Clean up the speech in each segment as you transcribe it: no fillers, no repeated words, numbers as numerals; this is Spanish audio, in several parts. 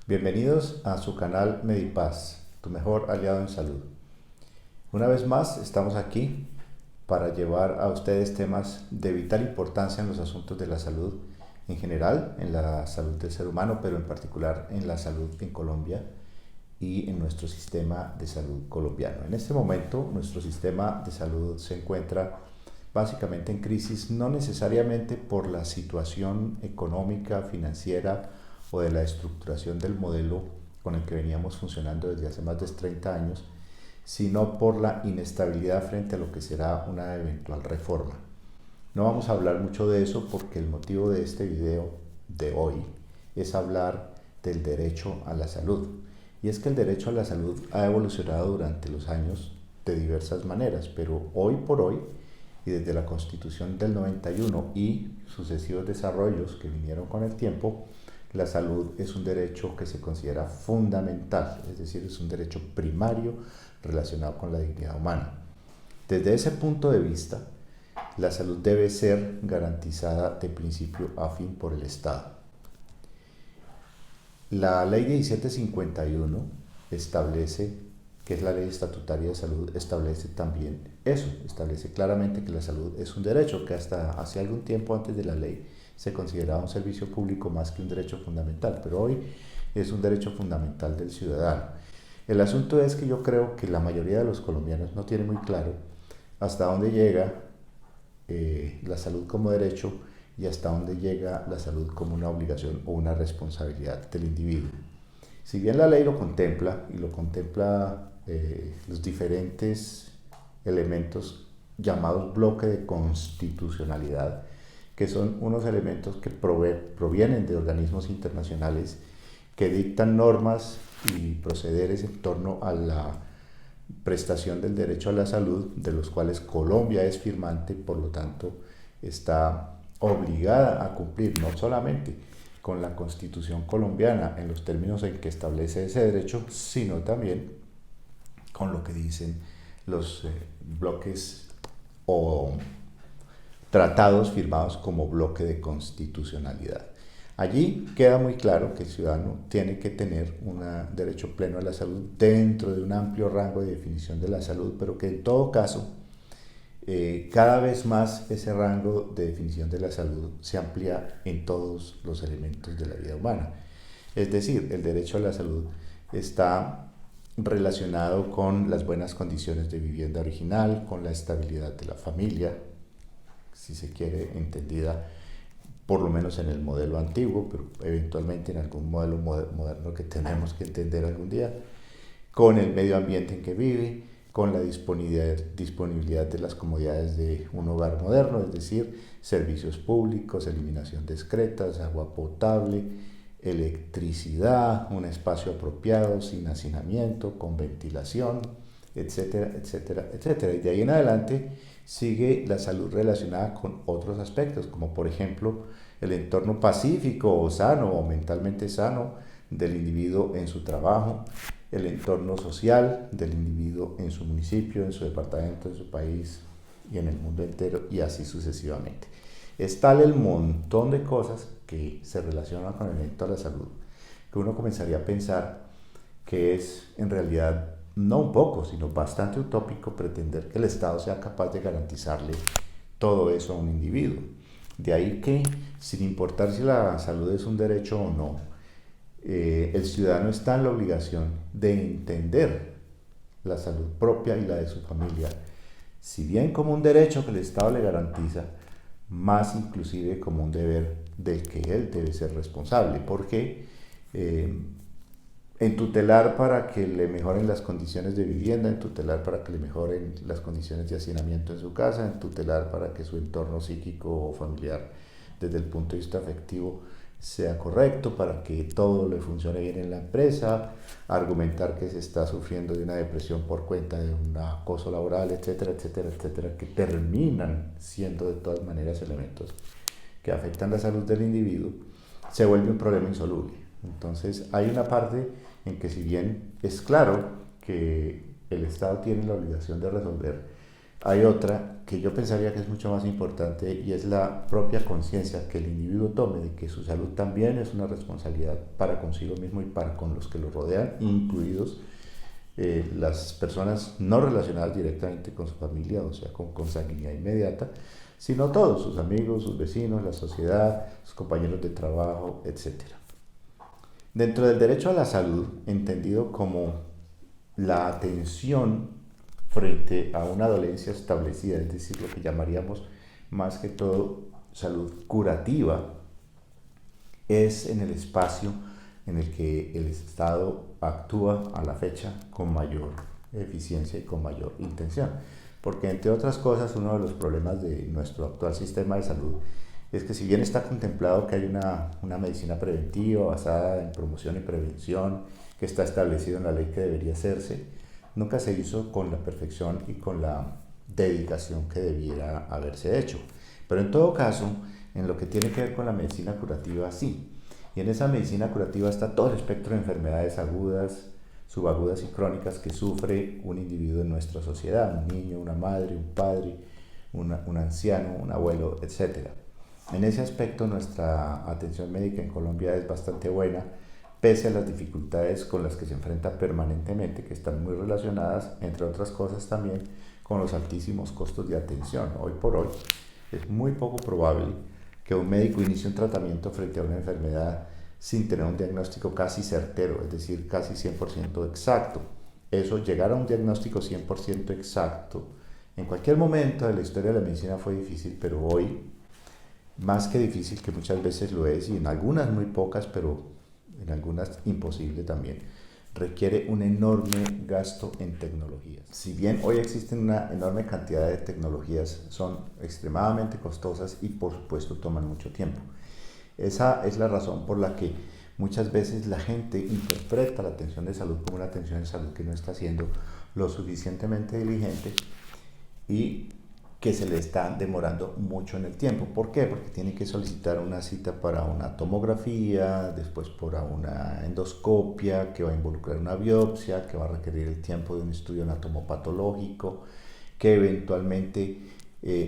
Bienvenidos a su canal Medipaz, tu mejor aliado en salud. Una vez más estamos aquí para llevar a ustedes temas de vital importancia en los asuntos de la salud en general, en la salud del ser humano, pero en particular en la salud en Colombia y en nuestro sistema de salud colombiano. En este momento nuestro sistema de salud se encuentra básicamente en crisis, no necesariamente por la situación económica, financiera o de la estructuración del modelo con el que veníamos funcionando desde hace más de 30 años, sino por la inestabilidad frente a lo que será una eventual reforma. No vamos a hablar mucho de eso porque el motivo de este video de hoy es hablar del derecho a la salud. Y es que el derecho a la salud ha evolucionado durante los años de diversas maneras, pero hoy por hoy, y desde la Constitución del 91 y sucesivos desarrollos que vinieron con el tiempo, la salud es un derecho que se considera fundamental, es decir, es un derecho primario relacionado con la dignidad humana. Desde ese punto de vista, la salud debe ser garantizada de principio a fin por el Estado. La Ley 1751 establece, que es la ley estatutaria de salud, establece también eso, establece claramente que la salud es un derecho que hasta hace algún tiempo antes de la ley se consideraba un servicio público más que un derecho fundamental, pero hoy es un derecho fundamental del ciudadano. El asunto es que yo creo que la mayoría de los colombianos no tiene muy claro hasta dónde llega la salud como derecho y hasta dónde llega la salud como una obligación o una responsabilidad del individuo. Si bien la ley lo contempla y lo contempla los diferentes elementos llamados bloque de constitucionalidad, que son unos elementos que provienen de organismos internacionales que dictan normas y procederes en torno a la prestación del derecho a la salud, de los cuales Colombia es firmante, por lo tanto está obligada a cumplir no solamente con la Constitución colombiana en los términos en que establece ese derecho, sino también con lo que dicen los bloques o tratados firmados como bloque de constitucionalidad. Allí queda muy claro que el ciudadano tiene que tener un derecho pleno a la salud dentro de un amplio rango de definición de la salud, pero que en todo caso cada vez más ese rango de definición de la salud se amplía en todos los elementos de la vida humana. Es decir, el derecho a la salud está relacionado con las buenas condiciones de vivienda original, con la estabilidad de la familia, si se quiere, entendida por lo menos en el modelo antiguo, pero eventualmente en algún modelo moderno que tenemos que entender algún día, con el medio ambiente en que vive, con la disponibilidad de las comodidades de un hogar moderno, es decir, servicios públicos, eliminación de excretas, agua potable, electricidad, un espacio apropiado, sin hacinamiento, con ventilación, etcétera, etcétera, etcétera. Y de ahí en adelante sigue la salud relacionada con otros aspectos, como por ejemplo el entorno pacífico o sano o mentalmente sano del individuo en su trabajo, el entorno social del individuo en su municipio, en su departamento, en su país y en el mundo entero, y así sucesivamente. Es tal el montón de cosas que se relacionan con el derecho a la salud que uno comenzaría a pensar que es en realidad no un poco, sino bastante utópico pretender que el Estado sea capaz de garantizarle todo eso a un individuo. De ahí que, sin importar si la salud es un derecho o no, el ciudadano está en la obligación de entender la salud propia y la de su familia, si bien como un derecho que el Estado le garantiza, más inclusive como un deber del que él debe ser responsable, porque en tutelar para que le mejoren las condiciones de vivienda, en tutelar para que le mejoren las condiciones de hacinamiento en su casa, en tutelar para que su entorno psíquico o familiar desde el punto de vista afectivo sea correcto, para que todo le funcione bien en la empresa, argumentar que se está sufriendo de una depresión por cuenta de un acoso laboral, etcétera, etcétera, etcétera, que terminan siendo de todas maneras elementos que afectan la salud del individuo, se vuelve un problema insoluble. Entonces hay una parte en que, si bien es claro que el Estado tiene la obligación de resolver Hay otra que yo pensaría que es mucho más importante y es la propia conciencia que el individuo tome de que su salud también es una responsabilidad para consigo mismo y para con los que lo rodean, incluidos las personas no relacionadas directamente con su familia, o sea, con consanguinidad inmediata, sino todos, sus amigos, sus vecinos, la sociedad, sus compañeros de trabajo, etcétera. Dentro del derecho a la salud, entendido como la atención frente a una dolencia establecida, es decir, lo que llamaríamos más que todo salud curativa, es en el espacio en el que el Estado actúa a la fecha con mayor eficiencia y con mayor intención. Porque entre otras cosas, uno de los problemas de nuestro actual sistema de salud es que si bien está contemplado que hay una medicina preventiva basada en promoción y prevención, que está establecido en la ley que debería hacerse, nunca se hizo con la perfección y con la dedicación que debiera haberse hecho. Pero en todo caso, en lo que tiene que ver con la medicina curativa, sí. Y en esa medicina curativa está todo el espectro de enfermedades agudas, subagudas y crónicas que sufre un individuo en nuestra sociedad, un niño, una madre, un padre, un anciano, un abuelo, etc. En ese aspecto nuestra atención médica en Colombia es bastante buena, pese a las dificultades con las que se enfrenta permanentemente, que están muy relacionadas, entre otras cosas también, con los altísimos costos de atención. Hoy por hoy es muy poco probable que un médico inicie un tratamiento frente a una enfermedad sin tener un diagnóstico casi certero, es decir, casi 100% exacto. Eso, llegar a un diagnóstico 100% exacto, en cualquier momento de la historia de la medicina fue difícil, pero hoy, más que difícil, que muchas veces lo es, y en algunas muy pocas, pero en algunas imposible también, requiere un enorme gasto en tecnologías. Si bien hoy existen una enorme cantidad de tecnologías, son extremadamente costosas y por supuesto toman mucho tiempo. Esa es la razón por la que muchas veces la gente interpreta la atención de salud como una atención de salud que no está siendo lo suficientemente diligente y que se le está demorando mucho en el tiempo. ¿Por qué? Porque tiene que solicitar una cita para una tomografía, después para una endoscopia, que va a involucrar una biopsia, que va a requerir el tiempo de un estudio anatomopatológico, que eventualmente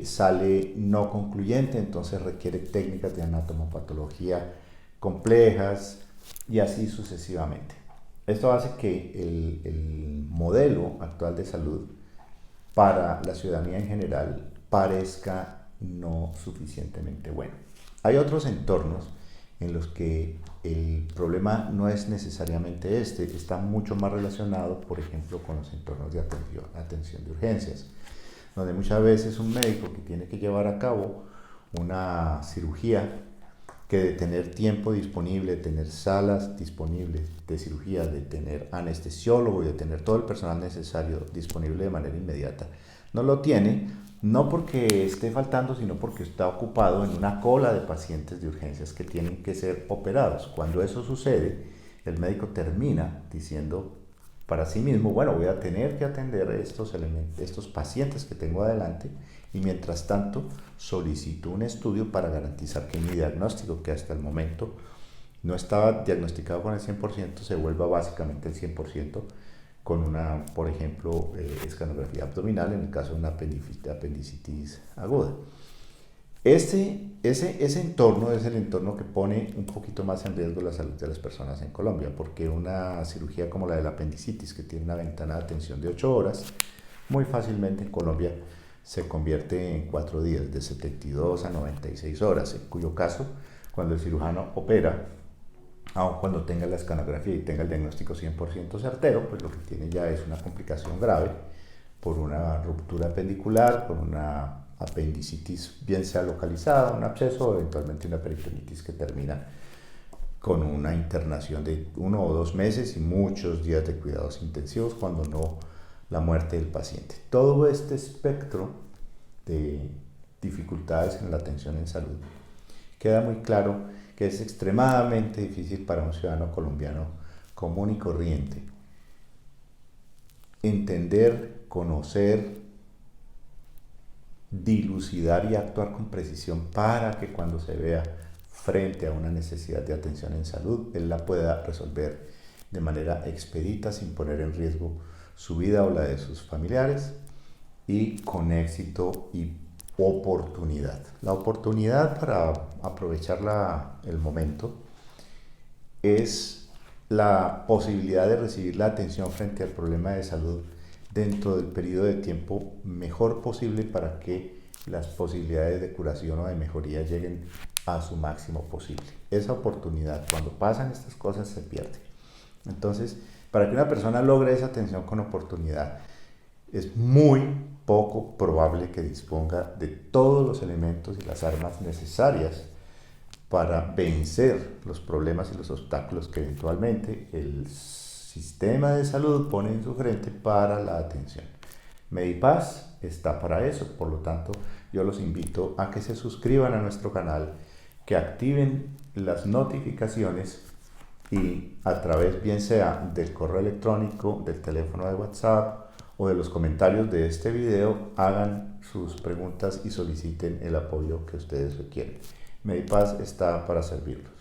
sale no concluyente, entonces requiere técnicas de anatomopatología complejas y así sucesivamente. Esto hace que el modelo actual de salud para la ciudadanía en general parezca no suficientemente bueno. Hay otros entornos en los que el problema no es necesariamente este, está mucho más relacionado, por ejemplo, con los entornos de atención de urgencias, donde muchas veces un médico que tiene que llevar a cabo una cirugía, que de tener tiempo disponible, de tener salas disponibles de cirugía, de tener anestesiólogo y de tener todo el personal necesario disponible de manera inmediata, no lo tiene, no porque esté faltando, sino porque está ocupado en una cola de pacientes de urgencias que tienen que ser operados. Cuando eso sucede, el médico termina diciendo para sí mismo, bueno, voy a tener que atender estos pacientes que tengo adelante y mientras tanto solicito un estudio para garantizar que mi diagnóstico, que hasta el momento no estaba diagnosticado con el 100%, se vuelva básicamente el 100% con una, por ejemplo, escanografía abdominal en el caso de una apendicitis aguda. Ese entorno es el entorno que pone un poquito más en riesgo la salud de las personas en Colombia, porque una cirugía como la de la apendicitis, que tiene una ventana de atención de 8 horas, muy fácilmente en Colombia se convierte en 4 días, de 72 a 96 horas, en cuyo caso, cuando el cirujano opera, aun cuando tenga la escanografía y tenga el diagnóstico 100% certero, pues lo que tiene ya es una complicación grave por una ruptura apendicular, por una apendicitis bien sea localizada, un absceso o eventualmente una peritonitis que termina con una internación de 1 o 2 meses y muchos días de cuidados intensivos, cuando no la muerte del paciente. Todo este espectro de dificultades en la atención en salud queda muy claro que es extremadamente difícil para un ciudadano colombiano común y corriente entender, conocer, dilucidar y actuar con precisión para que cuando se vea frente a una necesidad de atención en salud, él la pueda resolver de manera expedita sin poner en riesgo su vida o la de sus familiares y con éxito y oportunidad. La oportunidad para aprovechar el momento es la posibilidad de recibir la atención frente al problema de salud dentro del periodo de tiempo mejor posible para que las posibilidades de curación o de mejoría lleguen a su máximo posible. Esa oportunidad, cuando pasan estas cosas, se pierde. Entonces, para que una persona logre esa atención con oportunidad, es muy poco probable que disponga de todos los elementos y las armas necesarias para vencer los problemas y los obstáculos que eventualmente el sistema de salud pone en su frente para la atención. Medipaz está para eso, por lo tanto yo los invito a que se suscriban a nuestro canal, que activen las notificaciones y a través bien sea del correo electrónico, del teléfono de WhatsApp o de los comentarios de este video hagan sus preguntas y soliciten el apoyo que ustedes requieren. Medipaz está para servirlos.